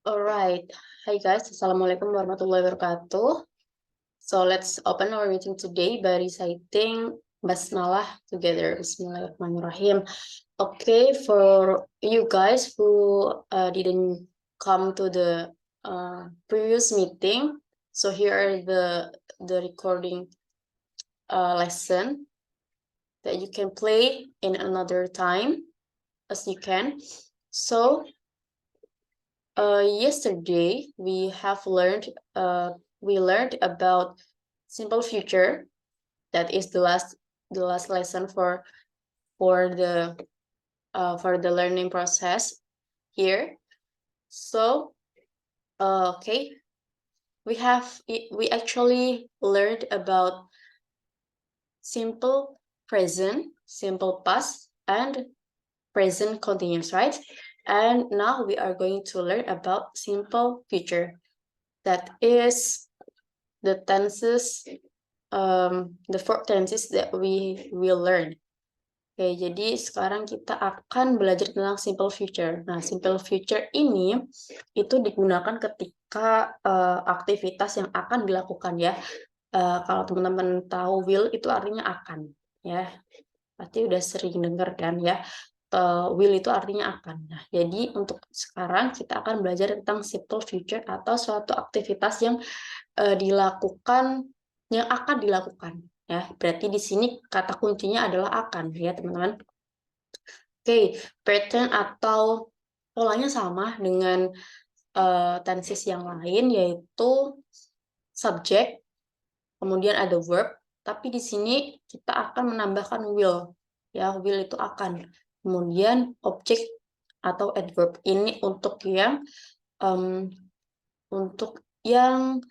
Alright, hi guys, Assalamualaikum warahmatullahi wabarakatuh. So let's open our meeting today by reciting Basmalah together. Bismillahirrahmanirrahim. Okay, for you guys who didn't come to the previous meeting, so here are the recording lesson that you can play in another time as you can. So yesterday we learned about simple future. That is the last lesson for the learning process here. So okay, we actually learned about simple present, simple past, and present continuous, right? And now we are going to learn about simple future. That is the tenses, the four tenses that we will learn. Oke, jadi sekarang kita akan belajar tentang simple future. Nah, simple future ini itu digunakan ketika aktivitas yang akan dilakukan ya. Kalau teman-teman tahu will itu artinya akan ya. Pasti udah sering dengar kan ya. Will itu artinya akan. Nah, jadi untuk sekarang kita akan belajar tentang simple future atau suatu aktivitas yang akan dilakukan ya. Berarti di sini kata kuncinya adalah akan ya, teman-teman. Oke, pattern atau polanya sama dengan tenses yang lain, yaitu subject, kemudian ada verb, tapi di sini kita akan menambahkan will. Ya, will itu akan. Kemudian object atau adverb ini untuk yang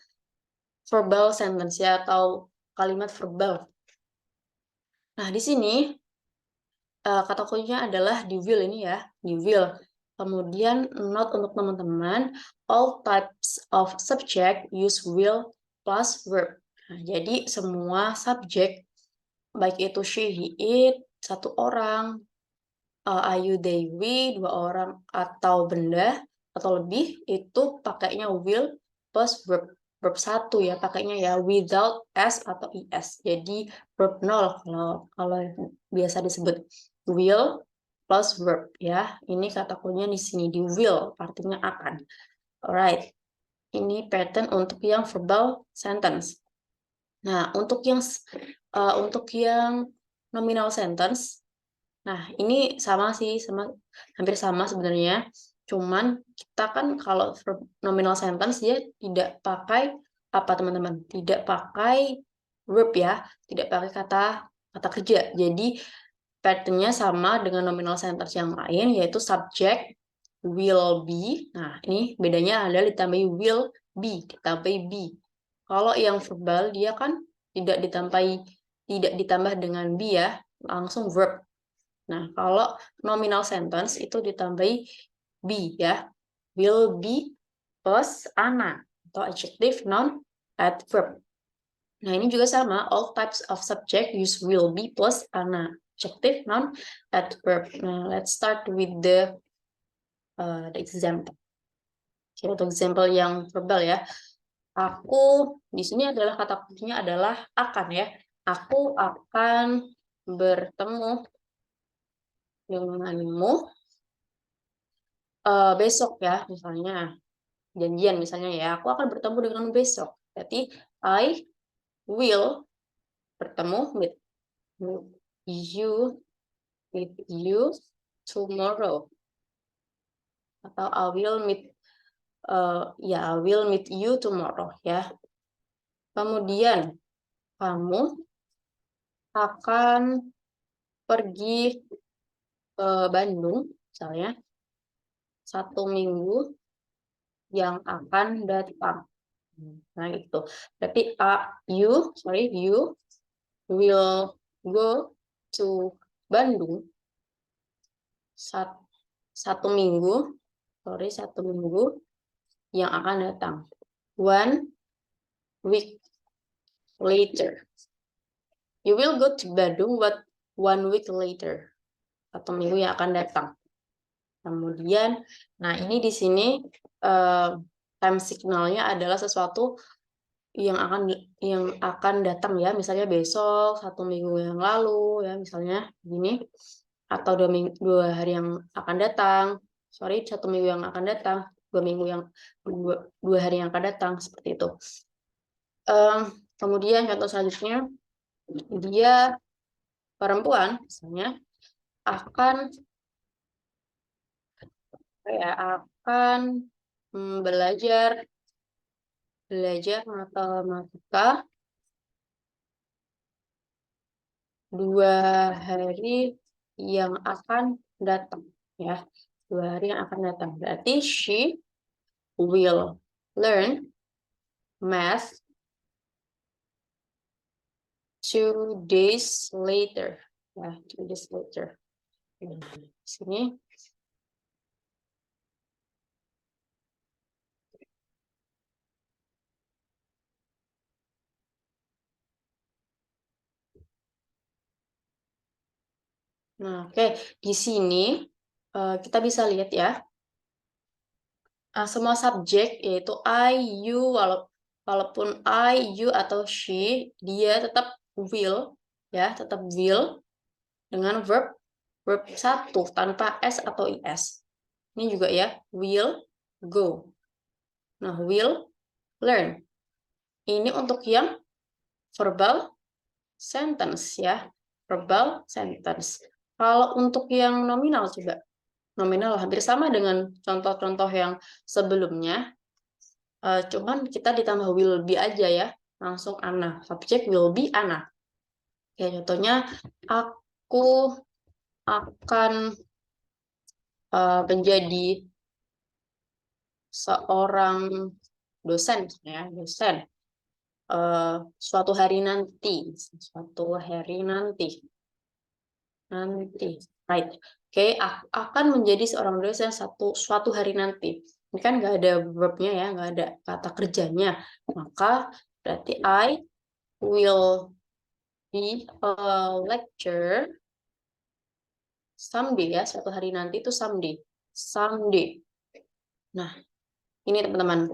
verbal sentence ya, atau kalimat verbal. Nah, di sini kata kuncinya adalah di will ini ya, di will. Kemudian note untuk teman-teman, all types of subject use will plus verb. Nah, jadi semua subjek, baik itu she, he, it, satu orang, ayu, they, we, dua orang, atau benda, atau lebih, itu pakainya will plus verb. Verb 1 ya, pakainya ya without s atau is. Jadi verb 0 kalau biasa disebut will plus verb ya. Ini kata kuncinya di sini di will, artinya akan. Alright. Ini pattern untuk yang verbal sentence. Nah, untuk yang nominal sentence, nah ini hampir sama sebenarnya. Cuman kita kan kalau nominal sentence dia tidak pakai apa, teman-teman? Tidak pakai verb ya, tidak pakai kata kerja. Jadi patternnya sama dengan nominal sentence yang lain, yaitu subject will be. Nah, ini bedanya adalah ditambahi will be, ditambahi be. Kalau yang verbal dia kan tidak ditambah dengan be ya, langsung verb. Nah, kalau nominal sentence itu ditambahi be ya. Will be plus ana atau adjective, noun, adverb. Nah, ini juga sama, all types of subject use will be plus ana, adjective, noun, adverb. Nah, let's start with the example. Oke, untuk example yang verbal ya. Aku di sini adalah kata kuncinya adalah akan ya. Aku akan bertemu denganmu besok ya, misalnya janjian misalnya ya. Aku akan bertemu denganmu besok. Berarti I will bertemu with you tomorrow. Atau I will meet you tomorrow ya. Kemudian kamu akan pergi ke Bandung misalnya 1 minggu yang akan datang. Nah, itu. Berarti you will go to Bandung 1 minggu yang akan datang. 1 week later. You will go to Bandung 1 week later. 1 minggu yang akan datang. Kemudian, nah ini di sini time signalnya adalah sesuatu yang akan datang ya, misalnya besok, 1 minggu yang lalu ya, misalnya gini, atau 2 hari yang akan datang, 1 minggu yang akan datang, 2 hari yang akan datang, seperti itu. Kemudian contoh selanjutnya, dia perempuan misalnya akan belajar matematika 2 hari yang akan datang ya. 2 hari yang akan datang. Berarti she will learn math 2 days later. Ya, 2 days later. Sini. Nah, oke. Di sini kita bisa lihat ya. Semua subjek yaitu I, you, walaupun I, you atau she, dia tetap will ya, tetap will dengan verb 1 tanpa s atau is. Ini juga ya, will go. Nah, will learn. Ini untuk yang verbal sentence ya, verbal sentence. Kalau untuk yang nominal coba. Nominal hampir sama dengan contoh-contoh yang sebelumnya. Cuman kita ditambah will be aja ya, langsung Ana. Subjek will be Ana. Ya, contohnya aku akan menjadi seorang dosen ya, dosen suatu hari nanti, right? Oke, aku akan menjadi seorang dosen suatu hari nanti. Ini kan nggak ada verbnya ya, nggak ada kata kerjanya. Maka berarti I will be a lecturer someday ya, suatu hari nanti itu someday. Nah, ini teman-teman,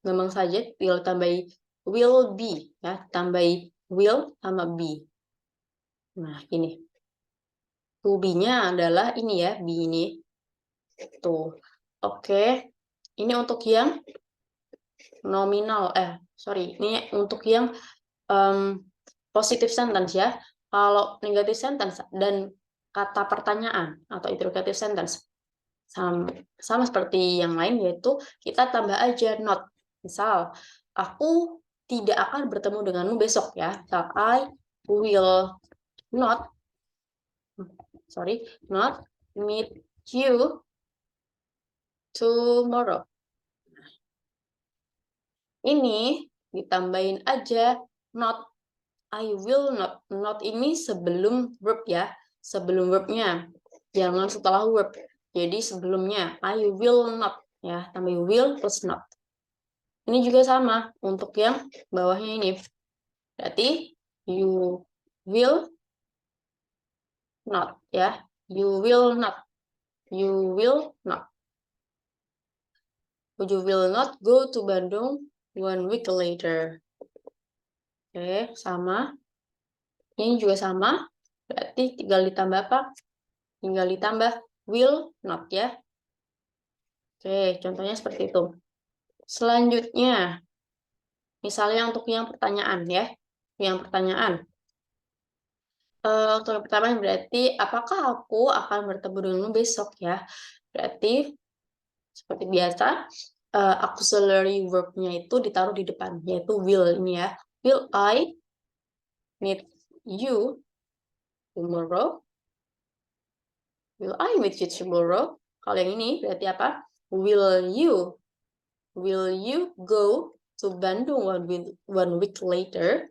gampang saja, tinggal tambahi will be ya, tambahi will sama be. Nah, ini. To be-nya adalah ini ya, be ini. Tuh. Oke. Ini untuk yang nominal, ini untuk yang positive sentence ya. Kalau negative sentence dan kata pertanyaan atau interrogative sentence sama seperti yang lain, yaitu kita tambah aja not. Misal, aku tidak akan bertemu denganmu besok ya. Misal, I will not meet you tomorrow. Ini ditambahin aja not. I will not. Not ini sebelum verb ya. Sebelum verbnya. Jangan setelah verb. Jadi sebelumnya. I will not. Ya, tambah will plus not. Ini juga sama untuk yang bawahnya ini. Berarti you will not. Ya, you will not. You will not. You will not go to Bandung 1 week later. Oke, sama. Ini juga sama. Berarti tinggal ditambah apa? Tinggal ditambah will not ya. Oke, contohnya seperti itu. Selanjutnya, misalnya untuk yang pertanyaan ya. Yang pertanyaan. Untuk yang pertama berarti, apakah aku akan bertemu denganmu besok ya? Berarti, seperti biasa, auxiliary verb-nya itu ditaruh di depan, yaitu will ini ya. Will I meet you tomorrow? Will I meet you tomorrow? Kalau yang ini berarti apa? Will you go to Bandung 1 week later?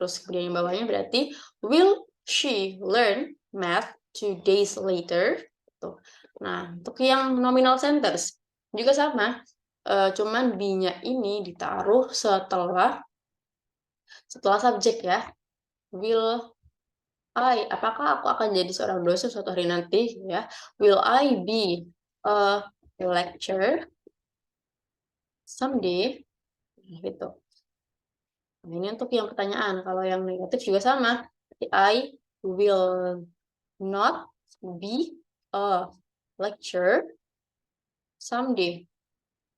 Terus kemudian yang bawahnya berarti will she learn math 2 days later? Tuh. Nah, untuk yang nominal sentence juga sama. Cuman be-nya ini ditaruh setelah subjek ya. Will apakah aku akan jadi seorang dosen suatu hari nanti ya? Will I be a lecture someday. Gitu. Nah, ini untuk yang pertanyaan. Kalau yang negatif juga sama. I will not be a lecturer someday.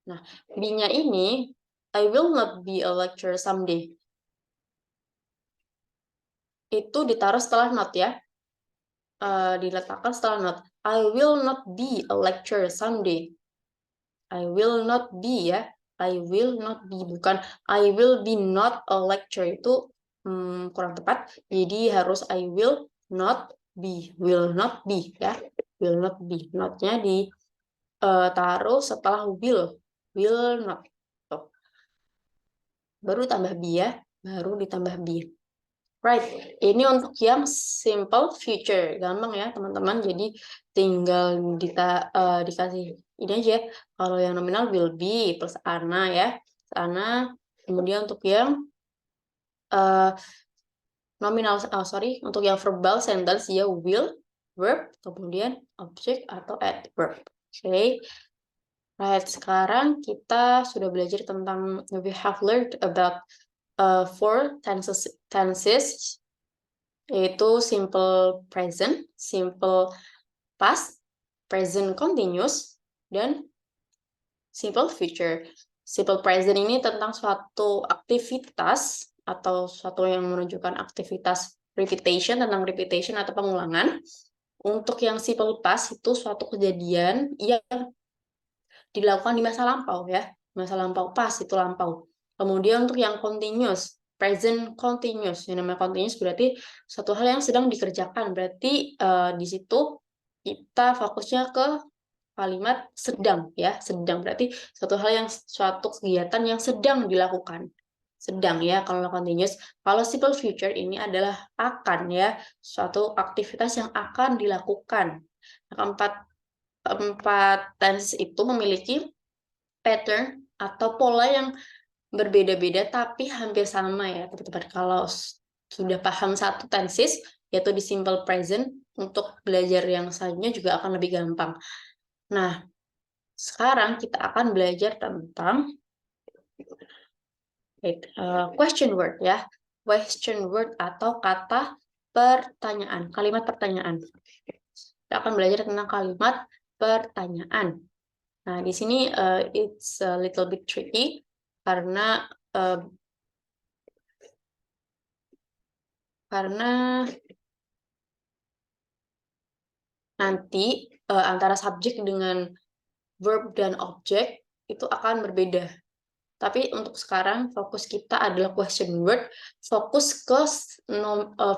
Nah, B-nya ini, I will not be a lecturer someday. Itu ditaruh setelah not ya. Diletakkan setelah not. I will not be a lecturer someday. I will not be ya. I will not be. Bukan I will be not a lecturer. Itu kurang tepat. Jadi harus I will not be. Will not be ya. Will not be. Not-nya ditaruh setelah will. Will not. Tuh. Baru tambah be ya. Baru ditambah be. Right, ini untuk yang simple future, gampang ya teman-teman. Jadi tinggal dikasih ini aja. Kalau yang nominal will be plus ana ya, ana. Kemudian untuk yang nominal, untuk yang verbal sentence ya will, verb, kemudian object atau adverb. Oke. Right, sekarang kita sudah belajar tentang we have learned about four tenses, yaitu simple present, simple past, present continuous, dan simple future. Simple present ini tentang suatu aktivitas atau suatu yang menunjukkan aktivitas repetition, tentang repetition atau pengulangan. Untuk yang simple past itu suatu kejadian yang dilakukan di masa lampau ya. Masa lampau past itu lampau. Kemudian untuk yang continuous, present continuous. Yang namanya continuous berarti suatu hal yang sedang dikerjakan. Berarti di situ kita fokusnya ke kalimat sedang ya. Sedang berarti suatu kegiatan yang sedang dilakukan. Sedang ya kalau continuous. Kalau simple future ini adalah akan ya, suatu aktivitas yang akan dilakukan. Keempat tense itu memiliki pattern atau pola yang berbeda-beda tapi hampir sama ya teman-teman. Kalau sudah paham satu tenses yaitu di simple present, untuk belajar yang selanjutnya juga akan lebih gampang. Nah, sekarang kita akan belajar tentang question word ya. Question word atau kata pertanyaan, kalimat pertanyaan. Kita akan belajar tentang kalimat pertanyaan. Nah, di sini it's a little bit tricky karena nanti antara subjek dengan verb dan objek itu akan berbeda. Tapi untuk sekarang fokus kita adalah question word. Fokus ke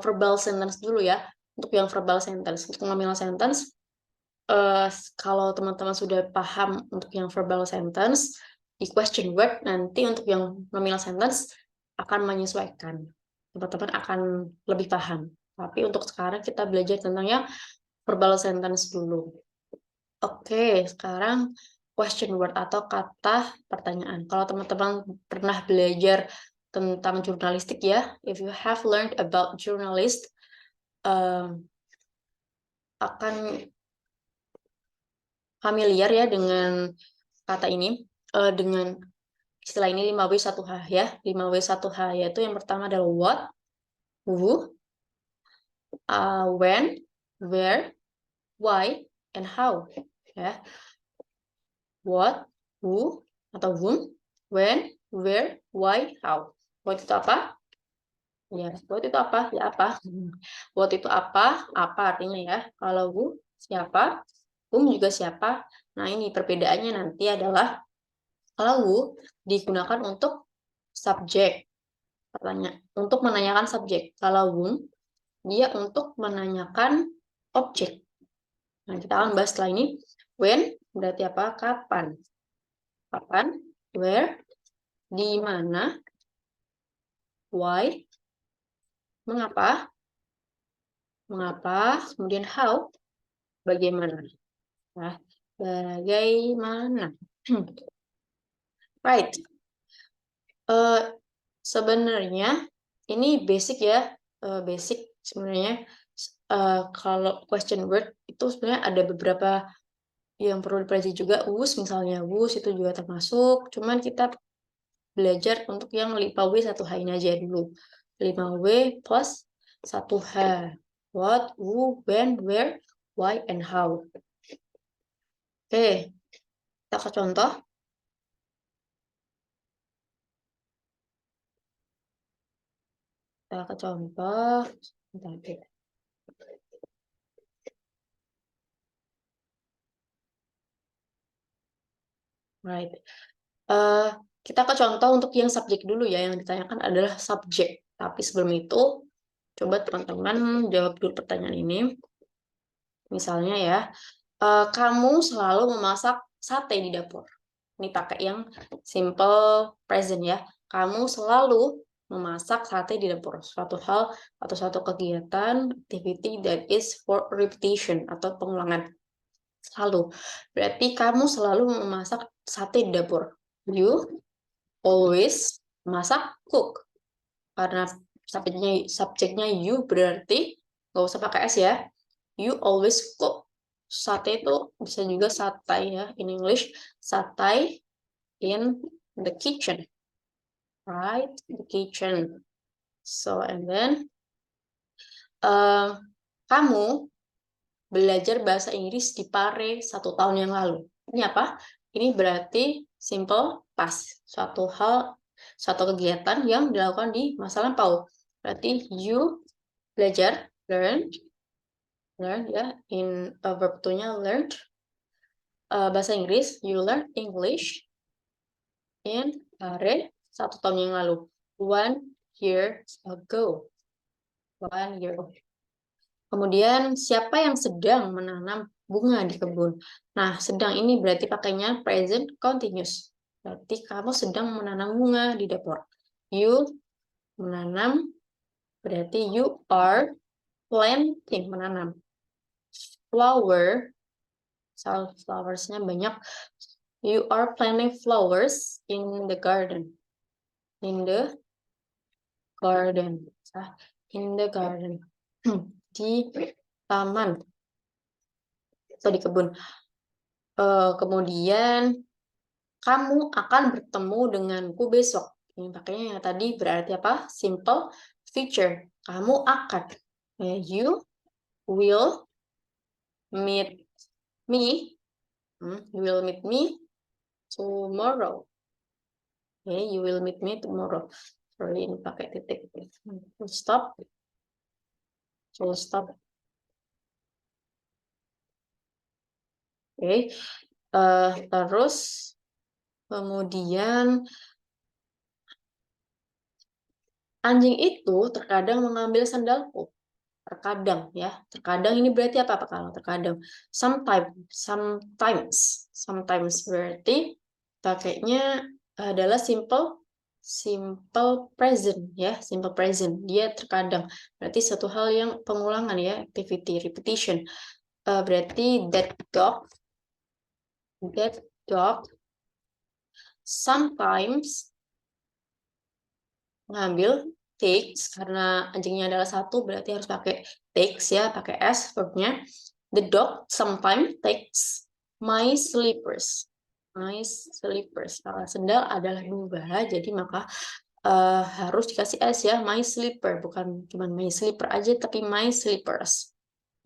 verbal sentence dulu ya. Untuk yang verbal sentence, untuk nominal sentence, kalau teman-teman sudah paham untuk yang verbal sentence, di question word nanti untuk yang nominal sentence akan menyesuaikan. Teman-teman akan lebih paham. Tapi untuk sekarang kita belajar tentang yang verbal sentence dulu. Oke, sekarang question word atau kata pertanyaan. Kalau teman-teman pernah belajar tentang jurnalistik ya, if you have learned about journalist, akan familiar ya dengan kata ini, dengan istilah ini 5W1H ya. 5W1H yaitu yang pertama adalah what, who, when, where, why, and how ya. What, who, atau whom, when, where, why, how. What itu apa? Ya, what itu apa? Ya apa? What itu apa? Apa artinya ya? Kalau who, siapa? Whom juga siapa? Nah, ini perbedaannya nanti adalah kalau who digunakan untuk subjek. Untuk menanyakan subjek. Kalau whom, dia untuk menanyakan objek. Nah, kita akan bahas setelah ini. When berarti apa? Kapan? Kapan? Where? Di mana? Why? Mengapa? Mengapa? Kemudian how? Bagaimana? Nah, bagaimana? Right. Sebenarnya ini basic ya. Basic sebenarnya. Kalau question word itu sebenarnya ada beberapa yang perlu dipelajari juga was, misalnya was itu juga termasuk, cuman kita belajar untuk yang 5W 1H ini aja dulu. 5W plus 1H. What, who, when, where, why, and how. Oke, kita ke contoh. Kita ke contoh. Right. Kita ke contoh untuk yang subjek dulu ya. Yang ditanyakan adalah subjek. Tapi sebelum itu, coba teman-teman jawab dulu pertanyaan ini. Misalnya ya, kamu selalu memasak sate di dapur. Ini pakai yang simple present ya. Kamu selalu memasak sate di dapur. Suatu hal atau suatu kegiatan, activity that is for repetition atau pengulangan. Selalu. Berarti kamu selalu memasak sate di dapur. You always masak, cook. Karena subjeknya you berarti nggak usah pakai S ya. You always cook. Sate itu bisa juga satai ya in English. Satai in the kitchen. Right? The kitchen. So, and then kamu belajar bahasa Inggris di Pare 1 tahun yang lalu. Ini apa? Ini berarti simple past. Suatu hal, suatu kegiatan yang dilakukan di masa lampau. Berarti you belajar, learn ya, in verb to-nya learn. Bahasa Inggris, you learn English in Pare 1 tahun yang lalu. 1 year ago. 1 year ago. Kemudian, siapa yang sedang menanam bunga di kebun? Nah, sedang ini berarti pakainya present continuous. Berarti kamu sedang menanam bunga di dapur. You menanam, berarti you are planting, menanam. Flower, flowers-nya banyak. You are planting flowers in the garden. In the garden. In the garden. Di taman atau di kebun. Kemudian kamu akan bertemu denganku besok. Ini pakainya yang tadi berarti apa? Simple future. Kamu akan. You will meet me. You will meet me tomorrow. You will meet me tomorrow. Sorry, ini pakai titik. Full stop. Full stop. Terus kemudian anjing itu terkadang mengambil sandalku. Terkadang ya. Terkadang ini berarti apa kalau terkadang? Sometimes berarti pakainya adalah simple present ya, simple present. Dia terkadang. Berarti satu hal yang pengulangan ya, activity, repetition. Berarti that dog sometimes mengambil takes, karena anjingnya adalah satu berarti harus pakai takes ya, pakai S verbnya. The dog sometimes takes my slippers. Kalau sendal adalah 2, jadi maka harus dikasih S ya, my slipper, bukan cuma my slipper aja tapi my slippers.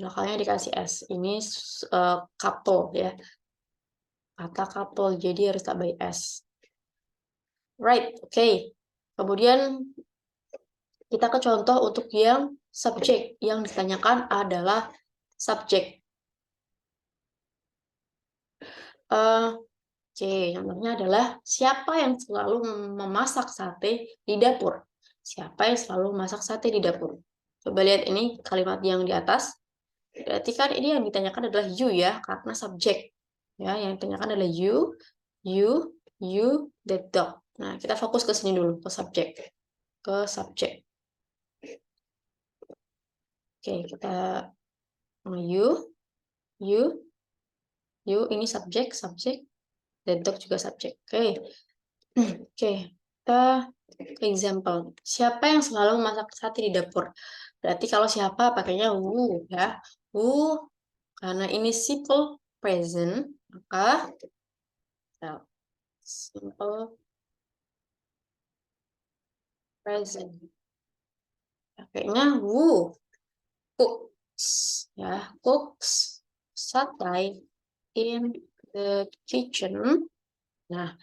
Belakangnya dikasih S. Ini couple ya, kata couple, jadi harus tambahin S. Right, oke. Kemudian kita ke contoh untuk yang subjek. Yang ditanyakan adalah subjek. Contohnya adalah siapa yang selalu memasak sate di dapur? Siapa yang selalu memasak sate di dapur? Coba lihat ini kalimat yang di atas. Berarti kan ini yang ditanyakan adalah you ya, karena subjek. Ya, yang ditanyakan adalah you, the dog. Nah, kita fokus ke sini dulu, ke subjek. Oke, kita you ini subjek, the dog juga subjek. Oke, kita example. Siapa yang selalu memasak sate di dapur? Berarti kalau siapa pakainya who ya. Who, karena ini simple present, maka simple present. Pakainya who cooks, ya, cooks satay in the kitchen. Nah,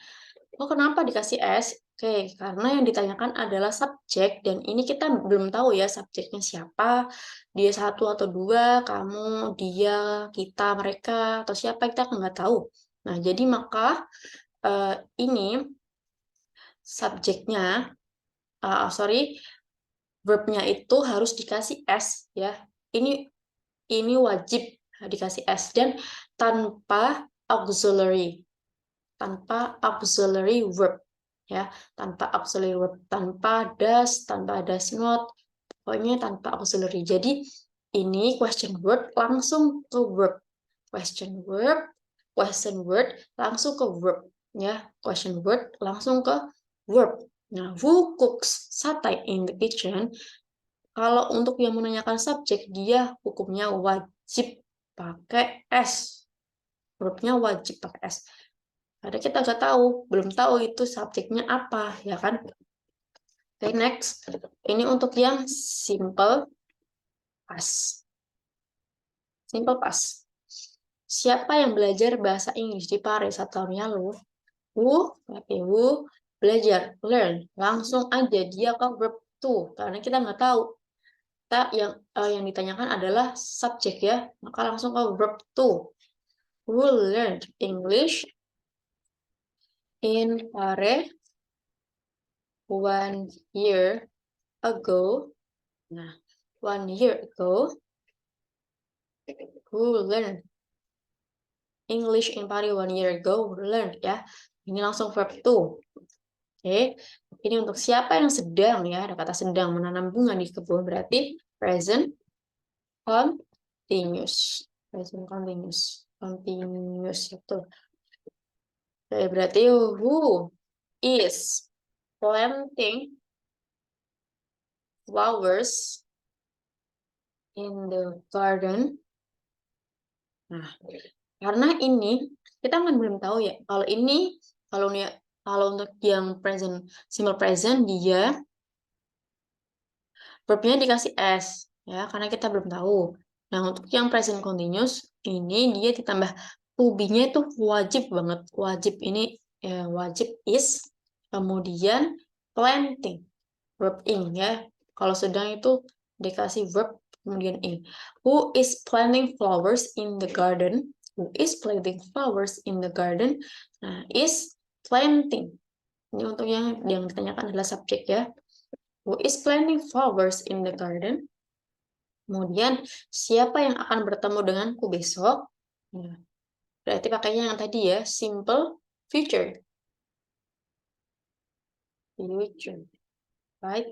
kenapa dikasih S? Oke, karena yang ditanyakan adalah subjek, dan ini kita belum tahu ya subjeknya siapa, dia satu atau dua, kamu, dia, kita, mereka, atau siapa, kita nggak tahu. Nah, jadi maka ini subjeknya, verbnya itu harus dikasih S ya. Ini wajib dikasih S, dan tanpa auxiliary verb ya, tanpa auxiliary verb, tanpa does not, pokoknya tanpa auxiliary. Jadi ini question word langsung ke verb, question word langsung ke verb ya, question word langsung ke verb. Nah, who cooks satay in the kitchen? Kalau untuk yang menanyakan subjek, dia hukumnya wajib pakai S. Verbnya wajib pakai S. Karena kita nggak tahu, belum tahu itu subjeknya apa, ya kan? Oke, next. Ini untuk yang simple past. Simple past. Siapa yang belajar bahasa Inggris di Paris 1 tahun yang lalu? Who belajar, learn. Langsung aja dia ke verb to, karena kita nggak tahu. Kita yang ditanyakan adalah subjek ya, maka langsung ke verb to. Who learned English in Paris 1 year ago. Nah, 1 year ago. Who learned English in Paris 1 year ago? Learned ya. Ini langsung verb to. Oke. Ini untuk siapa yang sedang ya, ada kata sedang menanam bunga di kebun, berarti present continuous. Present continuous. Continuous itu. Oke, berarti who is planting flowers in the garden. Nah, karena ini kita kan belum tahu ya. Kalau untuk yang present, simple present, dia verbnya dikasih S ya, karena kita belum tahu. Nah, untuk yang present continuous ini dia ditambah to be-nya itu wajib banget. Wajib ini ya, wajib is, kemudian planting, verb ing ya. Kalau sedang itu dikasih verb kemudian ing. Who is planting flowers in the garden? Who is planting flowers in the garden? Nah, is planting. Ini untuk yang ditanyakan adalah subjek ya. Who is planting flowers in the garden? Kemudian, siapa yang akan bertemu denganku besok? Nah, berarti pakainya yang tadi ya, simple future. Future. Right?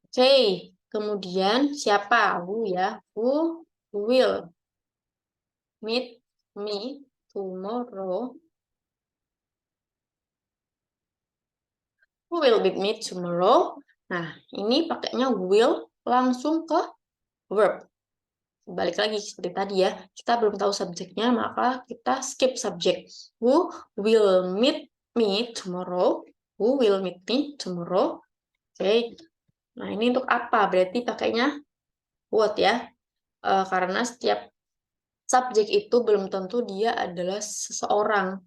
Oke, kemudian siapa? Who ya. Who will meet me tomorrow? Who will meet me tomorrow? Nah, ini pakainya will langsung ke verb. Balik lagi seperti tadi ya, kita belum tahu subjeknya, maka kita skip subjek. Who will meet me tomorrow? Who will meet me tomorrow? Oke. Nah, ini untuk apa? Berarti pakainya what ya. Karena setiap subjek itu belum tentu dia adalah seseorang.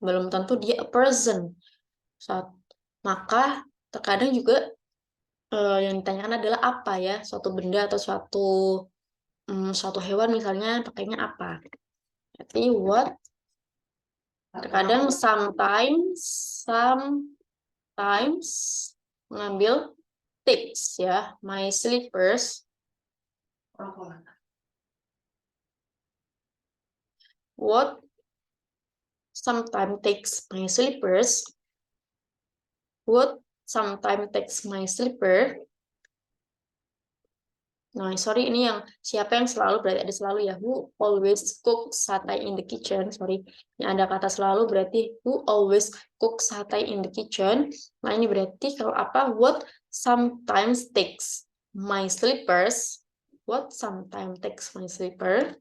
Belum tentu dia a person. Maka terkadang juga yang ditanyakan adalah apa ya, suatu benda atau suatu hewan misalnya pakainya apa. Berarti what. Terkadang sometimes mengambil takes ya, my slippers. What sometimes takes my slippers. What sometimes takes my slipper. Nah, sorry, ini yang siapa yang selalu, berarti ada selalu ya. Who always cooks satay in the kitchen. Sorry, ini ada kata selalu, berarti who always cooks satay in the kitchen. Nah, ini berarti kalau apa? What sometimes takes my slippers. What sometimes takes my slipper.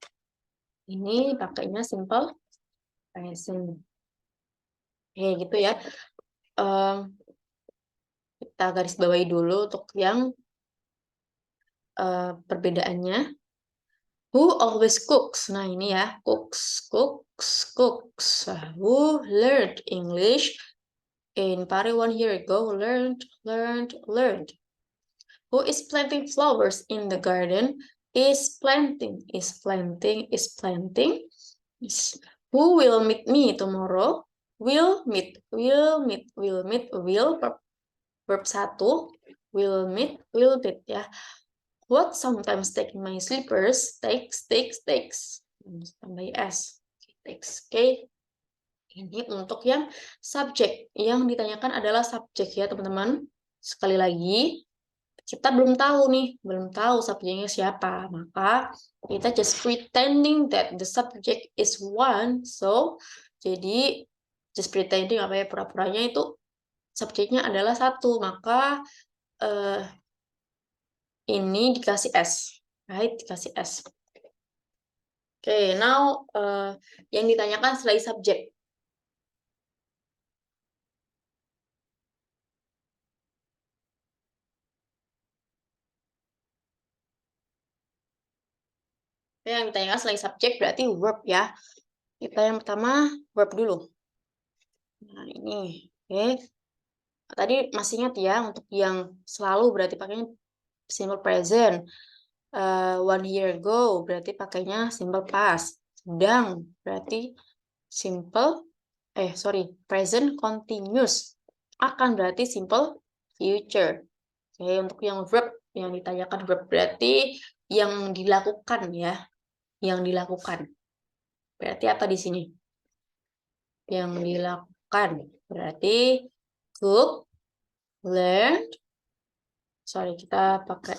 Ini pakainya simple present. Oke, gitu ya. Kita garis bawahi dulu untuk yang perbedaannya. Who always cooks? Nah, ini ya, cooks. Who learned English in Paris 1 year ago? Learned. Who is planting flowers in the garden? Is planting. Who will meet me tomorrow? Will meet. Verb 1. Will meet ya. What sometimes take my slippers? Takes. Tambah S. Takes. Oke. Ini untuk yang subjek. Yang ditanyakan adalah subjek ya, teman-teman. Sekali lagi, kita belum tahu nih, subjeknya siapa. Maka kita just pretending that the subject is one. So, jadi just pretending apa ya, pura-puranya itu subjeknya adalah satu. Maka ini dikasih S. Right, dikasih S. Oke, now yang ditanyakan selain subjek. Yang ditanyakan selain subjek berarti verb ya. Kita yang pertama verb dulu. Nah, ini. Oke. Tadi masih ingat ya, untuk yang selalu berarti pakainya simple present. 1 year ago berarti pakainya simple past. Sedang berarti present continuous. Akan berarti simple future. Oke, untuk yang verb, yang ditanyakan verb berarti yang dilakukan ya. Yang dilakukan. Berarti apa di sini? Yang dilakukan. Berarti cook, learn. Kita pakai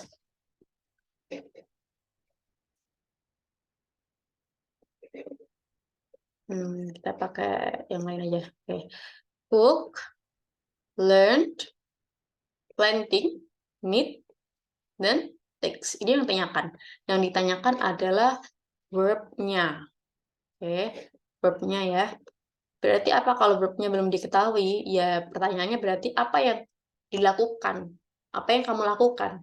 kita pakai yang lain aja. Oke. Cook, learned, planting, meet, dan takes. Ini yang ditanyakan. Yang ditanyakan adalah verb-nya. Oke, verb-nya ya. Berarti apa kalau verb-nya belum diketahui? Ya, pertanyaannya berarti apa yang dilakukan? Apa yang kamu lakukan?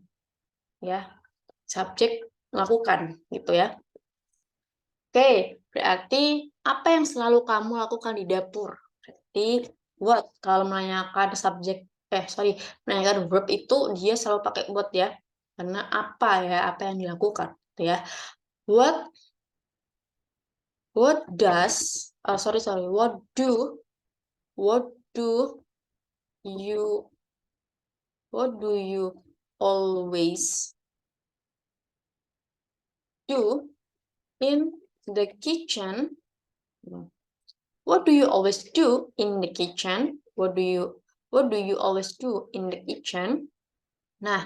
Ya, subjek melakukan gitu ya. Oke, berarti apa yang selalu kamu lakukan di dapur? Berarti what? Kalau menanyakan menanyakan verb itu dia selalu pakai what ya. Karena apa ya? Apa yang dilakukan gitu ya. What does what do you always do in the kitchen? What do you always do in the kitchen? What do you always do in the kitchen? Nah,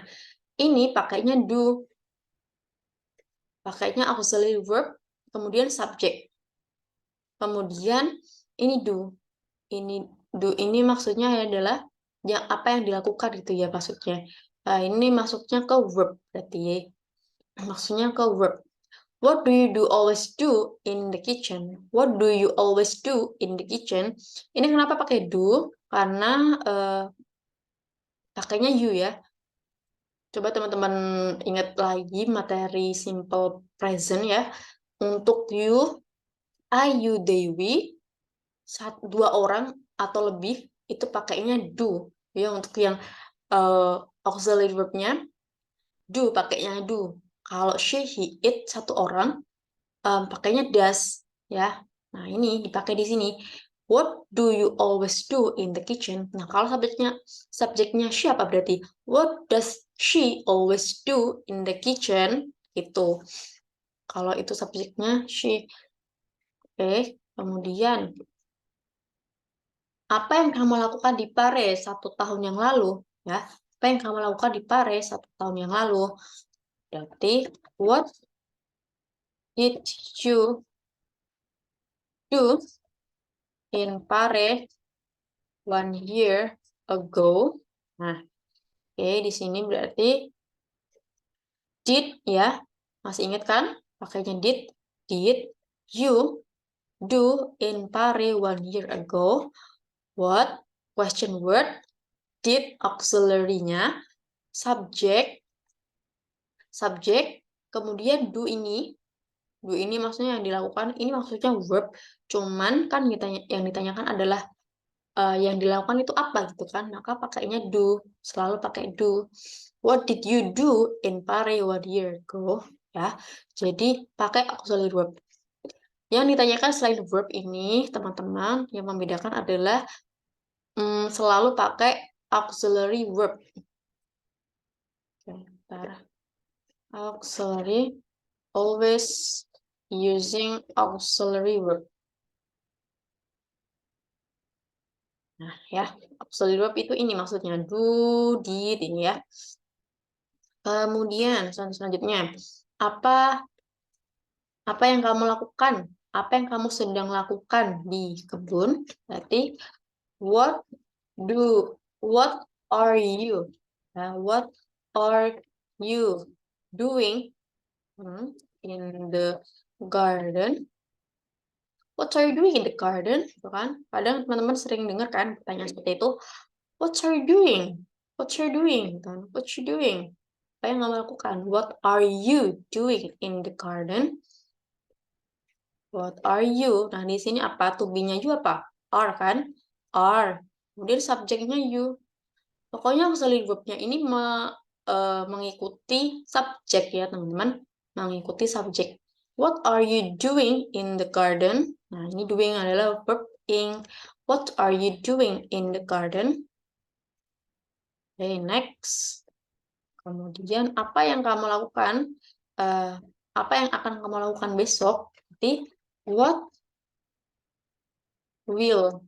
ini pakainya do. Pakainya auxiliary verb, kemudian subject. Kemudian ini do. Ini maksudnya adalah apa yang dilakukan gitu ya maksudnya. Ini masuknya ke verb berarti. Maksudnya ke verb. What do you always do in the kitchen? What do you always do in the kitchen? Ini kenapa pakai do? Karena pakainya you ya. Coba teman-teman ingat lagi materi simple present ya. Untuk you, I, you, they, we, 2 orang atau lebih itu pakainya do. Ya, untuk yang auxiliary verb-nya do, pakainya do. Kalau she, he, it 1 orang pakainya does ya. Nah, ini dipakai di sini. What do you always do in the kitchen? Nah, kalau subjeknya siapa berarti? What does she always do in the kitchen? Itu. Kalau itu subjeknya she. Oke, kemudian apa yang kamu lakukan di Paris 1 tahun yang lalu? Ya, apa yang kamu lakukan di Paris 1 tahun yang lalu? Berarti what did you do in Paris 1 year ago? Nah, oke, di sini berarti did ya. Masih ingat kan? Pakainya did you do in Pare 1 year ago? What? Question word. Did auxiliary-nya. Subject. Kemudian do ini. Do ini maksudnya yang dilakukan. Ini maksudnya verb. Cuman kan yang ditanyakan adalah yang dilakukan itu apa gitu kan. Maka pakainya do. Selalu pakai do. What did you do in Pare 1 year ago? Ya. Jadi pakai auxiliary verb. Yang ditanyakan selain verb ini, teman-teman, yang membedakan adalah selalu pakai auxiliary verb. Bentar. Auxiliary, always using auxiliary verb. Nah, ya, auxiliary verb itu ini maksudnya do, did, ini ya. Kemudian, selanjutnya, apa yang kamu lakukan? Apa yang kamu sedang lakukan di kebun? Berarti, what are you? What are you doing in the garden? What are you doing in the garden? Gitu kan? Kadang teman-teman sering dengar kan pertanyaan seperti itu. What are you doing? What are you doing? What you doing? Apa yang kamu lakukan? What are you doing in the garden? What are you? Nah, di sini apa? To be-nya juga apa? Are kan? Are. Kemudian subjeknya you. Pokoknya auxiliary verb-nya ini mengikuti subjek ya, teman-teman. Mengikuti subjek. What are you doing in the garden? Nah, ini doing adalah verb ing. What are you doing in the garden? Okay, next. Kemudian, apa yang kamu lakukan? Apa yang akan kamu lakukan besok? Jadi, what will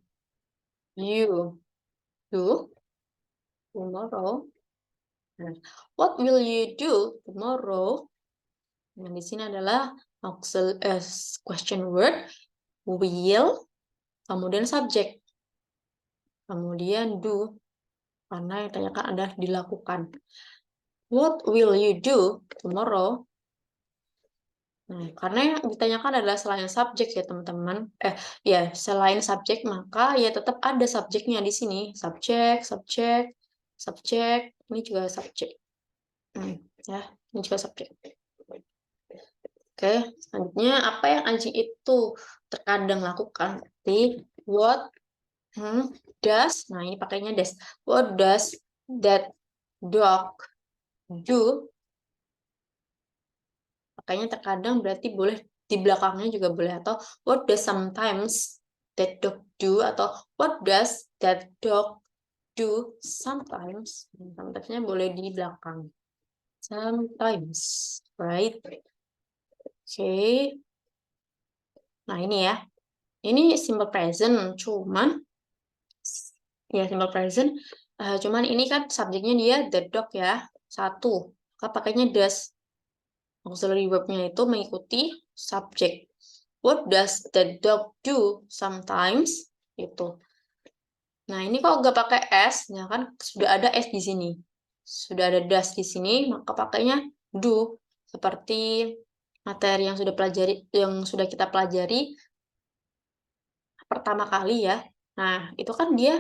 you do tomorrow? What will you do tomorrow? Nah, di sini adalah question word, will, kemudian subject, kemudian do, karena yang ditanyakan adalah dilakukan. What will you do tomorrow? Nah, karena yang ditanyakan adalah selain subjek ya teman-teman. Ya selain subjek maka ya tetap ada subjeknya di sini. Subjek. Ini juga subjek. Ya, ini juga subjek. Oke, selanjutnya apa yang anjing itu terkadang lakukan? Berarti what does, nah ini pakainya does. What does that dog do? Pakainya terkadang berarti boleh di belakangnya juga boleh, atau what does sometimes that dog do, atau what does that dog do sometimes. Sometimes-nya boleh di belakang. Sometimes, right? Oke. Nah, ini ya. Ini simple present, cuman ya simple present, cuman ini kan subjeknya dia the dog ya, satu. Maka pakainya does. Auxiliary verb-nya itu mengikuti subjek. What does the dog do sometimes? Itu. Nah, ini kok nggak pakai S, ya kan sudah ada S di sini. Sudah ada does di sini, maka pakainya do. Seperti materi yang sudah kita pelajari pertama kali ya. Nah, itu kan dia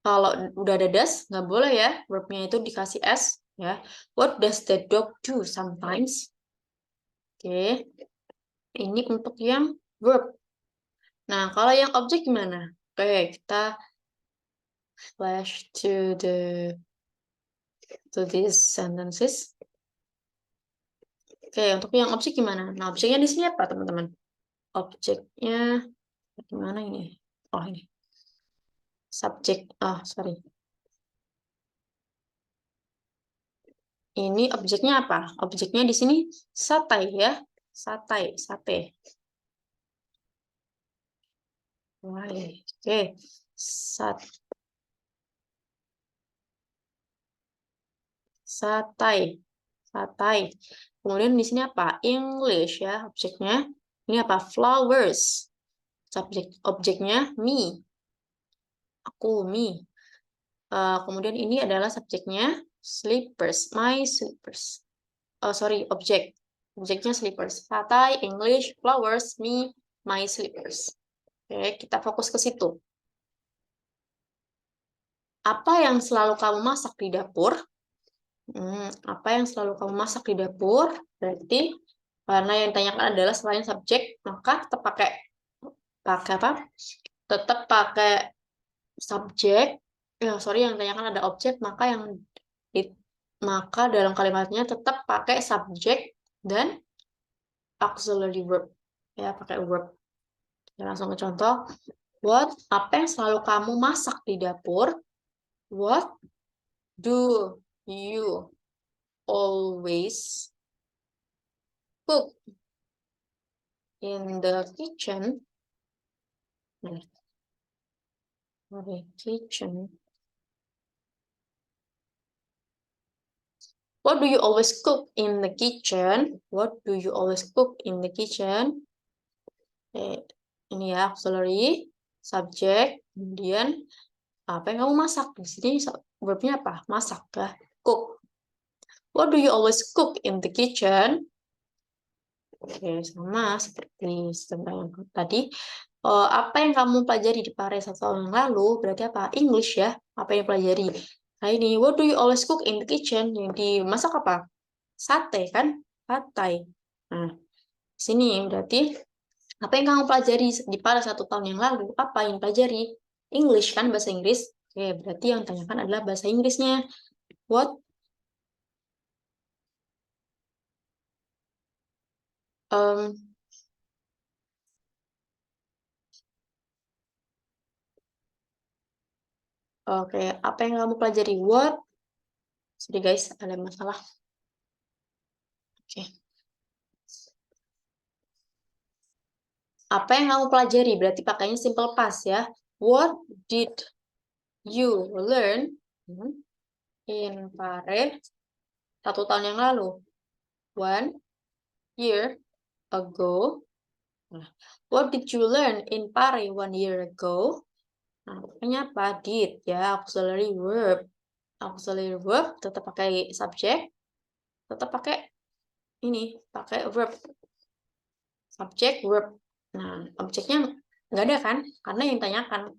kalau udah ada does, nggak boleh ya verb-nya itu dikasih S. Ya. What does the dog do sometimes? Oke. Ini untuk yang verb. Nah, kalau yang objek gimana? Oke, kita flash to these sentences. Oke, untuk yang objek gimana? Nah, objeknya di sini apa, teman-teman? Objeknya gimana ini? Oh, ini. Subjek. Sorry. Ini objeknya apa? Objeknya di sini sate ya. Sate. Oke. Satai. Kemudian di sini apa? English ya objeknya. Ini apa? Flowers. Objeknya me. Aku, me. Kemudian ini adalah subjeknya slippers. My slippers. Objek. Objeknya slippers. Satai, English, flowers, me, my slippers. Oke, kita fokus ke situ. Apa yang selalu kamu masak di dapur? Apa yang selalu kamu masak di dapur? Berarti karena yang ditanyakan adalah selain subjek, maka tetap pakai apa? Tetap pakai subjek. Yang ditanyakan ada objek, maka dalam kalimatnya tetap pakai subjek dan auxiliary verb. Ya, pakai verb. Ya, langsung ke contoh. Apa yang selalu kamu masak di dapur? What do you always cook in the kitchen? What do you always cook in the kitchen? What do you always cook in the kitchen? Ini ya, auxiliary, subjek, kemudian apa yang kamu masak? Di sini verbnya apa? Masak ya, cook. What do you always cook in the kitchen? Oke, sama seperti tentang yang tadi. Apa yang kamu pelajari di Pare 1 tahun yang lalu? Berarti apa? English ya. Apa yang pelajari? Nah ini, what do you always cook in the kitchen? Yang dimasak apa? Sate kan? Patai. Nah, sini berarti apa yang kamu pelajari di Pare 1 tahun yang lalu? Apa yang pelajari? English kan, bahasa Inggris. Oke, berarti yang ditanyakan adalah bahasa Inggrisnya. What Oke, apa yang kamu pelajari? What? Sorry guys, ada masalah. Oke. Apa yang kamu pelajari? Berarti pakainya simple past ya. What did you learn in Pare 1 tahun yang lalu? 1 year ago. Nah, what did you learn in Pare 1 year ago? Nah, pokoknya apa? Did ya, auxiliary verb. Auxiliary verb tetap pakai subjek, tetap pakai ini, pakai verb. Subjek, verb. Nah, objeknya nggak ada kan? Karena yang tanyakan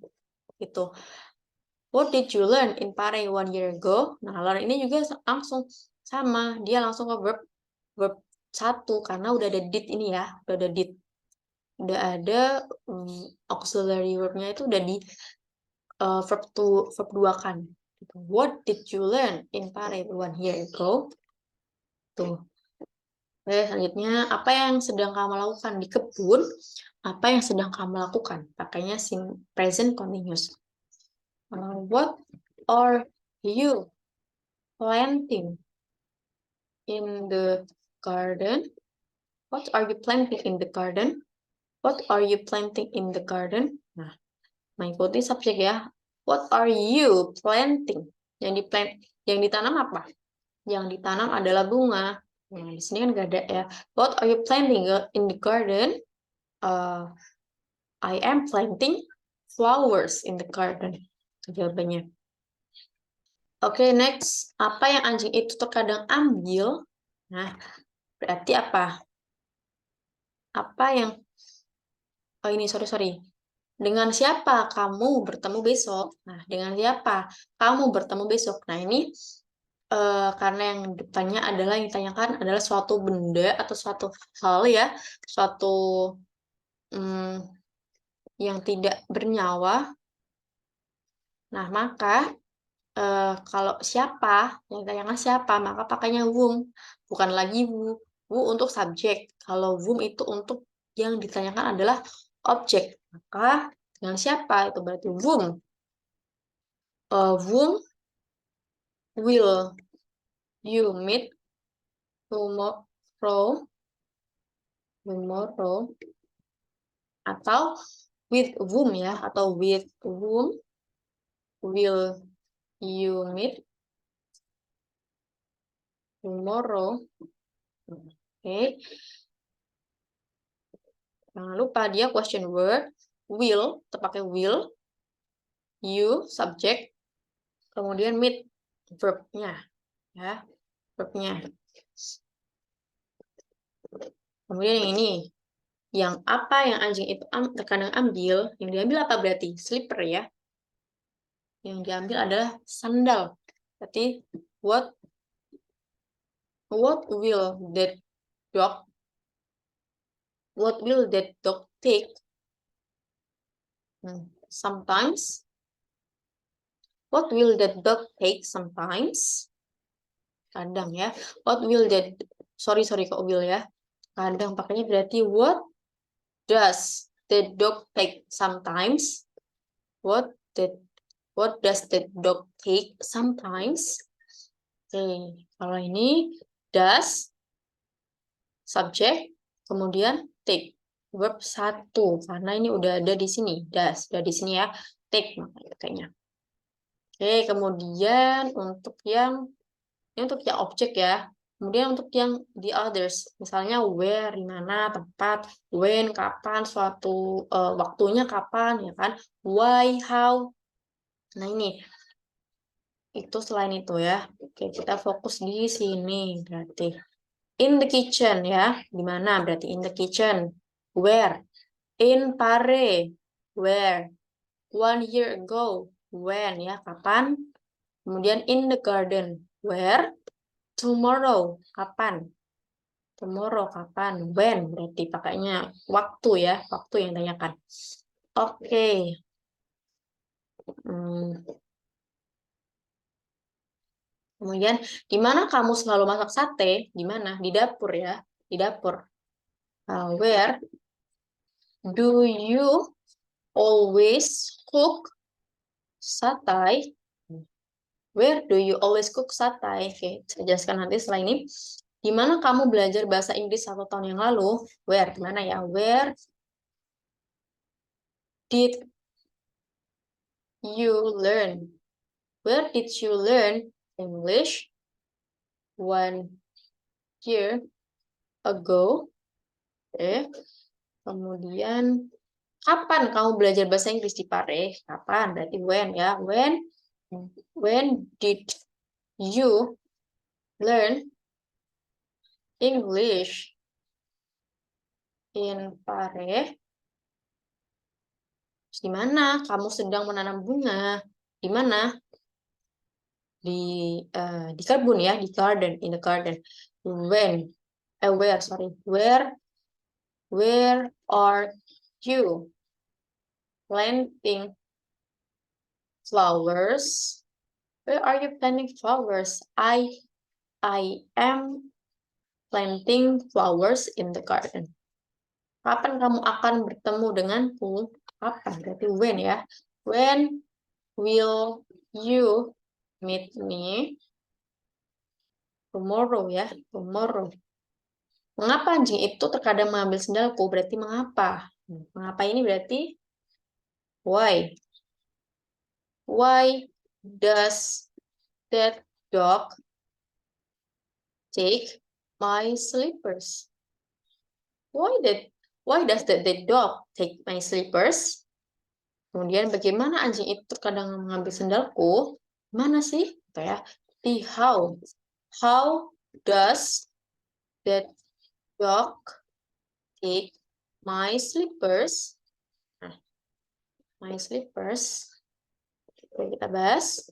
itu. What did you learn in Pare 1 year ago? Nah, learn ini juga langsung sama. Dia langsung ke verb 1 karena udah ada did ini ya. Udah ada did. Udah ada auxiliary verbnya itu udah di verb 2 kan. What did you learn in Pare 1 year ago? Tuh. Oke, selanjutnya, apa yang sedang kamu lakukan di kebun? Apa yang sedang kamu lakukan? Pakainya present continuous. What are you planting in the garden? What are you planting in the garden? What are you planting in the garden? Nah, mengikuti subjek ya. What are you planting? Yang ditanam apa? Yang ditanam adalah bunga. Nah, di sini kan nggak ada ya. What are you planting in the garden? I am planting flowers in the garden. Itu jawabannya. Oke, next. Apa yang anjing itu terkadang ambil? Nah, berarti apa? Apa yang... Oh ini, sorry. Dengan siapa kamu bertemu besok? Nah, dengan siapa kamu bertemu besok? Nah, ini karena yang depannya adalah yang ditanyakan adalah suatu benda atau suatu hal ya. Suatu yang tidak bernyawa. Nah, maka kalau siapa, yang ditanyakan siapa, maka pakainya whom, bukan lagi who. Who untuk subjek. Kalau whom itu untuk yang ditanyakan adalah objek. Maka dengan siapa itu berarti whom. Whom will you meet tomorrow? Atau with whom ya, atau with whom will you meet tomorrow? Oke. Jangan lupa dia question word, will, terpakai will, you, subject, kemudian meet, verb-nya. Ya, verb-nya. Kemudian yang ini. Yang apa yang anjing itu terkadang ambil? Yang diambil apa berarti? Slipper ya. Yang diambil adalah sandal. Berarti what will that dog take? Sometimes. What will that dog take sometimes? Kadang ya. What will that sorry kok will ya. Kadang pakainya berarti what does the dog take sometimes? What does the dog take sometimes? Oke, kalau ini does subjek kemudian take verb 1 karena ini udah ada di sini. Does udah di sini ya. Take makanya kayaknya. Oke, kemudian untuk yang objek ya. Kemudian untuk yang the others, misalnya where, di mana, tempat, when, kapan, suatu waktunya kapan, ya kan? Why, how. Nah ini, itu selain itu ya. Oke, kita fokus di sini berarti. In the kitchen ya, di mana berarti in the kitchen. Where? In Pare. Where? 1 year ago. When ya, kapan? Kemudian in the garden. Where? Tomorrow, kapan? Tomorrow, kapan? When, berarti pakainya waktu ya, waktu yang tanyakan. Oke. Kemudian, di mana kamu selalu masak sate? Di mana? Di dapur ya, di dapur. Where do you always cook satay? Where do you always cook satay? Oke, saya jelaskan nanti setelah ini. Di mana kamu belajar bahasa Inggris 1 tahun yang lalu? Where? Di mana ya? Where did you learn? Where did you learn English 1 year ago? Oke. Kemudian, kapan kamu belajar bahasa Inggris di Pare? Kapan? Berarti when ya. When did you learn English in Pare? Di mana kamu sedang menanam bunga? Di mana? Di kebun ya, di garden, in the garden. Where are you planting flowers? Where are you planting flowers? I am planting flowers in the garden. Kapan kamu akan bertemu denganku? Kapan? Berarti when ya. When will you meet me? Tomorrow ya. Tomorrow. Mengapa anjing itu terkadang mengambil sendalku? Berarti mengapa? Mengapa ini berarti why. Why does that dog take my slippers? Why does that dog take my slippers? Kemudian bagaimana anjing itu terkadang mengambil sendalku? Mana sih? Gitu ya. Di how. How does that dog take my slippers? Nah, my slippers. Oke, kita bahas.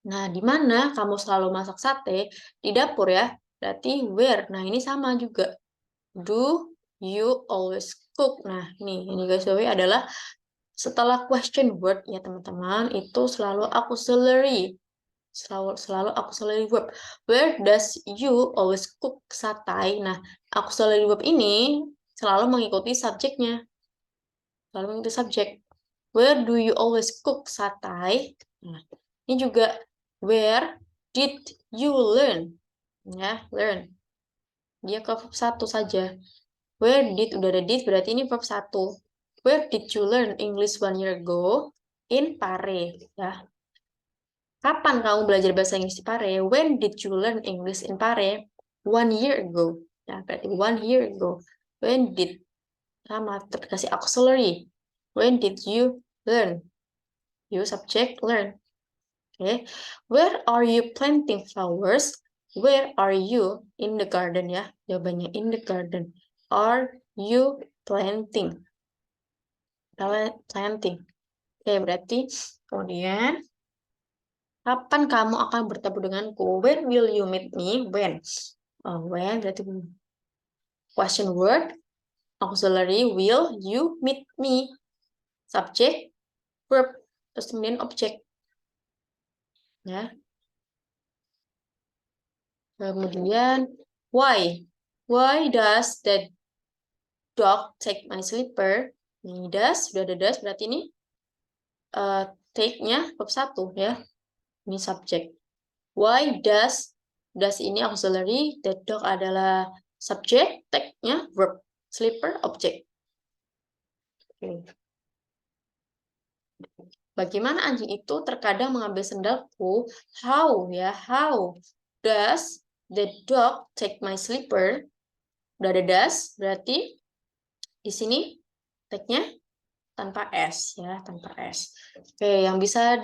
Nah, di mana kamu selalu masak sate? Di dapur ya. Berarti where. Nah, ini sama juga. Do you always cook? Nah, ini guys, adalah setelah question word ya teman-teman, itu selalu auxiliary. Selalu auxiliary verb. Where does you always cook satay? Nah, auxiliary verb ini selalu mengikuti subjeknya. Selalu mengikuti subjek. Where do you always cook satay? Nah, ini juga where did you learn? Ya, learn. Dia ke verb 1 saja. Where did, udah ada did, berarti ini verb 1. Where did you learn English 1 year ago? In Pare. Ya. Kapan kamu belajar bahasa Inggris di Pare? When did you learn English in Pare? 1 year ago. Ya, berarti 1 year ago. When did, sama, terkasih auxiliary. When did you learn? You subject learn. Okay. Where are you planting flowers? Where are you in the garden ya? Jawabannya in the garden. are you planting? Planting. Oke, berarti kemudian kapan kamu akan bertemu denganku? When will you meet me? When? When berarti question word, auxiliary will you meet me, subject, verb, terus kemudian object. Ya. Kemudian why? Why does the dog take my slipper? Ini does, sudah ada does, berarti ini take-nya verb 1 ya. Ini subject. Why does ini auxiliary, the dog adalah subject, take-nya verb, slipper object. Oke. Bagaimana anjing itu terkadang mengambil sendalku? How ya, how does the dog take my slipper? Udah ada does, berarti di sini take-nya tanpa S ya, tanpa S. Oke, yang bisa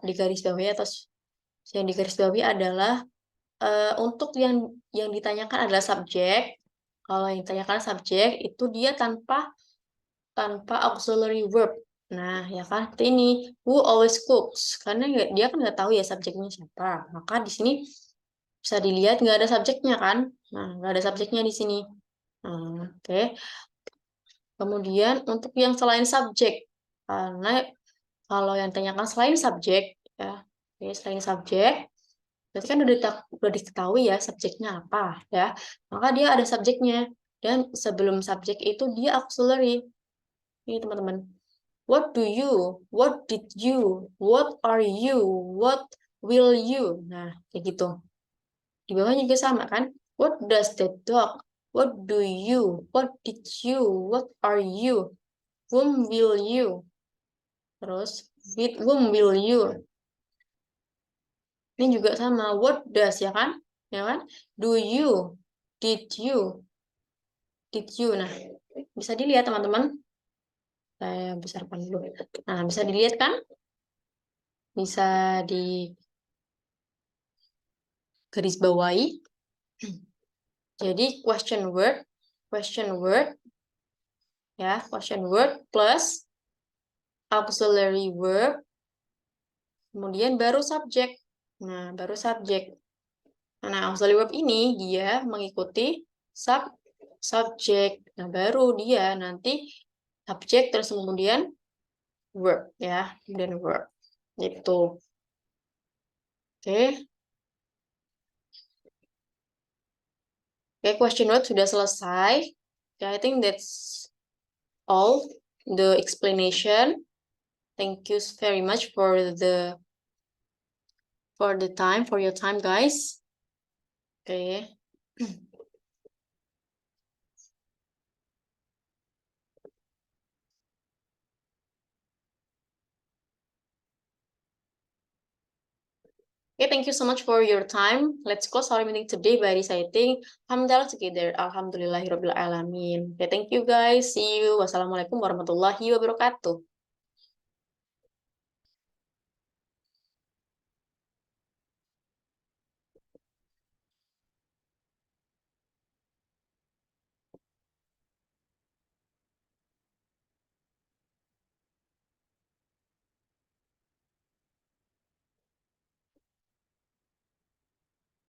digarisbawahi atau yang digarisbawahi adalah untuk yang ditanyakan adalah subjek. Kalau yang ditanyakan subjek itu dia tanpa auxiliary verb. Nah, ya kan? Seperti ini, who always cooks. Karena dia kan nggak tahu ya subjeknya siapa. Maka di sini bisa dilihat nggak ada subjeknya kan? Nah, nggak ada subjeknya di sini. Nah, oke. Kemudian untuk yang selain subjek, karena kalau yang ditanyakan selain subjek, ya, oke, selain subjek, berarti kan udah diketahui ya subjeknya apa ya, maka dia ada subjeknya, dan sebelum subjek itu dia auxiliary. Ini teman-teman, what do you, what did you, what are you, what will you. Nah kayak gitu. Di bawah juga sama kan, what does the dog, what do you, what did you, what are you, whom will you, terus with whom will you. Ini juga sama, what does ya kan? Ya kan? Do you, did you, Nah, bisa dilihat teman-teman. Saya besarkan dulu. Nah, bisa dilihat kan? Bisa di garis bawahi. Jadi question word ya, question word plus auxiliary verb, kemudian baru subjek. Nah, baru subjek. Nah, auxiliary verb ini dia mengikuti subjek. Nah, baru dia nanti subjek terus kemudian verb ya, kemudian verb. Gitu. Oke. Oke, question word sudah selesai. Okay, I think that's all the explanation. Thank you very much for your time, guys. Okay. Okay, thank you so much for your time. Let's close our meeting today by reciting Hamdalah together. Alhamdulillahirabbil alamin. Okay, thank you guys. See you. Wassalamualaikum warahmatullahi wabarakatuh.